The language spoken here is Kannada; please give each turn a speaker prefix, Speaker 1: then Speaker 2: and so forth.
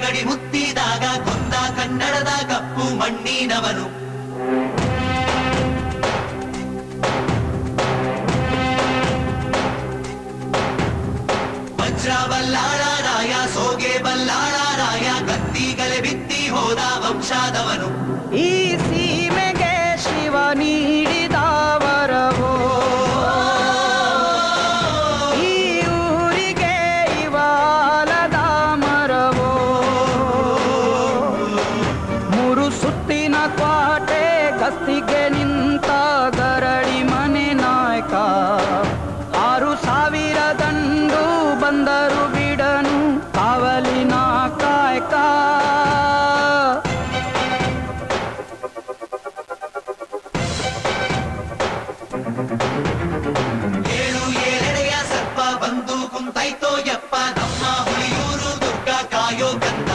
Speaker 1: ಗಡಿ ಮುತ್ತಿದಾಗ ಕೊಂದ ಕನ್ನಡದ ಕಪ್ಪು ಮಣ್ಣಿನವನು. ವಜ್ರ ಬಲ್ಲಾಳ ರಾಯ, ಸೋಗೆ ಬಲ್ಲಾಳ ರಾಯ, ಕತ್ತಿಗಲೆ ಬಿತ್ತಿ ಹೋದ ವಂಶಾದವನು.
Speaker 2: ಈ ಸೀಮೆಗೆ ಶಿವ ನೀಡಿದ ವರವೋ, ಈ ಊರಿಗೆ ಇವಾಲದ ಮರವೋ. ಮೂರು ಸುತ್ತಿನ ಕ್ವಾಟೆ ಗಸ್ತಿಗೆ ನಿಂತ ಗರಡಿ ಮನೆ ನಾಯಕ. 6,000 ದಂಡು ಬಂದರು ಬಿಡನು ಕಾವಲಿನ ಕಾಯಕ.
Speaker 1: ಏಳು ಏಳೆಡೆಯ ಸರ್ಪ ಬಂದು ಕುಂತೈತೋ ಯಪ್ಪ, ನಮ್ಮ ಹುಲಿಯೂರು ದುರ್ಗ ಕಾಯೋ ಕಂದ.